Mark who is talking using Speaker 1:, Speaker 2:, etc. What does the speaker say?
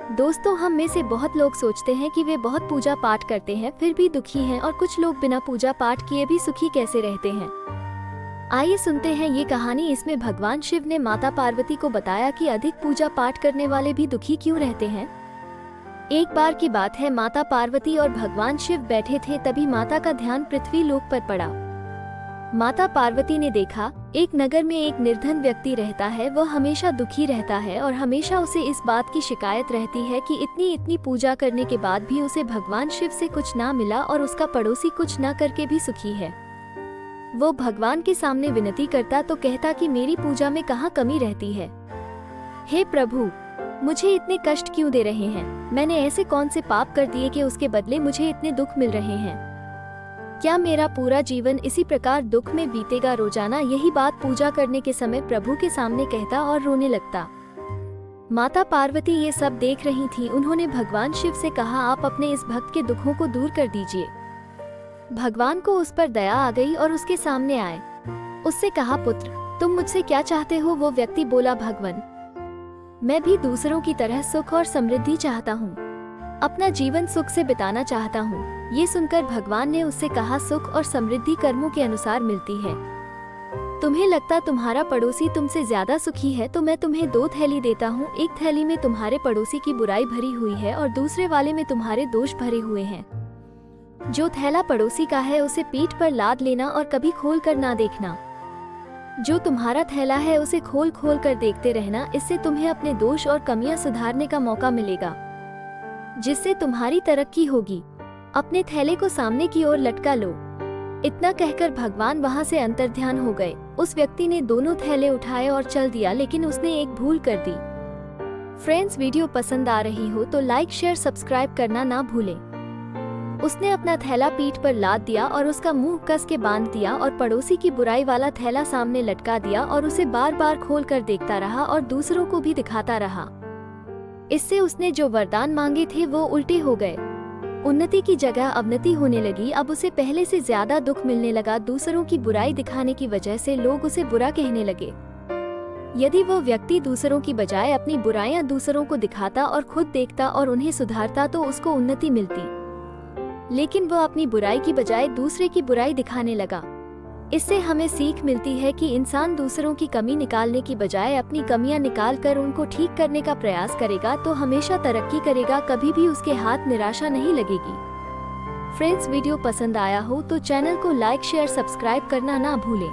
Speaker 1: दोस्तों, हम में से बहुत लोग सोचते हैं कि वे बहुत पूजा पाठ करते हैं फिर भी दुखी हैं, और कुछ लोग बिना पूजा पाठ किए भी सुखी कैसे रहते हैं। आइए सुनते हैं ये कहानी। इसमें भगवान शिव ने माता पार्वती को बताया कि अधिक पूजा पाठ करने वाले भी दुखी क्यों रहते हैं। एक बार की बात है, माता पार्वती और भगवान शिव बैठे थे। तभी माता का ध्यान पृथ्वी लोक पर पड़ा। माता पार्वती ने देखा, एक नगर में एक निर्धन व्यक्ति रहता है। वह हमेशा दुखी रहता है और हमेशा उसे इस बात की शिकायत रहती है कि इतनी इतनी पूजा करने के बाद भी उसे भगवान शिव से कुछ ना मिला और उसका पड़ोसी कुछ ना करके भी सुखी है। वो भगवान के सामने विनती करता तो कहता कि मेरी पूजा में कहाँ कमी रहती है। हे प्रभु, मुझे इतने कष्ट क्यों दे रहे हैं? मैंने ऐसे कौन से पाप कर दिए कि उसके बदले मुझे इतने दुख मिल रहे हैं? क्या मेरा पूरा जीवन इसी प्रकार दुख में बीतेगा? रोजाना यही बात पूजा करने के समय प्रभु के सामने कहता और रोने लगता। माता पार्वती ये सब देख रही थी। उन्होंने भगवान शिव से कहा, आप अपने इस भक्त के दुखों को दूर कर दीजिए। भगवान को उस पर दया आ गई और उसके सामने आए। उससे कहा, पुत्र, तुम मुझसे क्या चाहते हो? वो व्यक्ति बोला, भगवान, मैं भी दूसरों की तरह सुख और समृद्धि चाहता हूँ। अपना जीवन सुख से बिताना चाहता हूँ। ये सुनकर भगवान ने उससे कहा, सुख और समृद्धि कर्मों के अनुसार मिलती है। तुम्हें लगता तुम्हारा पड़ोसी तुमसे ज्यादा सुखी है तो मैं तुम्हें 2 थैली देता हूँ। एक थैली में तुम्हारे पड़ोसी की बुराई भरी हुई है और दूसरे वाले में तुम्हारे दोष भरे हुए हैं। जो थैला पड़ोसी का है उसे पीठ पर लाद लेना और कभी खोल कर ना देखना। जो तुम्हारा थैला है उसे खोल खोल कर देखते रहना। इससे तुम्हें अपने दोष और कमियां सुधारने का मौका मिलेगा, जिससे तुम्हारी तरक्की होगी। अपने थैले को सामने की ओर लटका लो। इतना कहकर भगवान वहां से अंतर्ध्यान हो गए। उस व्यक्ति ने दोनों थैले उठाए और चल दिया, लेकिन उसने एक भूल कर दी। फ्रेंड्स, वीडियो पसंद आ रही हो तो लाइक, शेयर, सब्सक्राइब करना ना भूलें। उसने अपना थैला पीठ पर लाद दिया और उसका मुंह कस के बांध दिया और पड़ोसी की बुराई वाला थैला सामने लटका दिया और उसे बार बार खोल कर देखता रहा और दूसरों को भी दिखाता रहा। इससे उसने जो वरदान मांगे थे वो उल्टे हो गए। उन्नति की जगह अवनति होने लगी। अब उसे पहले से ज्यादा दुख मिलने लगा। दूसरों की बुराई दिखाने की वजह से लोग उसे बुरा कहने लगे। यदि वो व्यक्ति दूसरों की बजाय अपनी बुराइयां दूसरों को दिखाता और खुद देखता और उन्हें सुधारता तो उसको उन्नति मिलती। लेकिन वो अपनी बुराई की बजाय दूसरे की बुराई दिखाने लगा। इससे हमें सीख मिलती है कि इंसान दूसरों की कमी निकालने की बजाय अपनी कमियां निकाल कर उनको ठीक करने का प्रयास करेगा तो हमेशा तरक्की करेगा। कभी भी उसके हाथ निराशा नहीं लगेगी। फ्रेंड्स, वीडियो पसंद आया हो तो चैनल को लाइक, शेयर, सब्सक्राइब करना ना भूलें।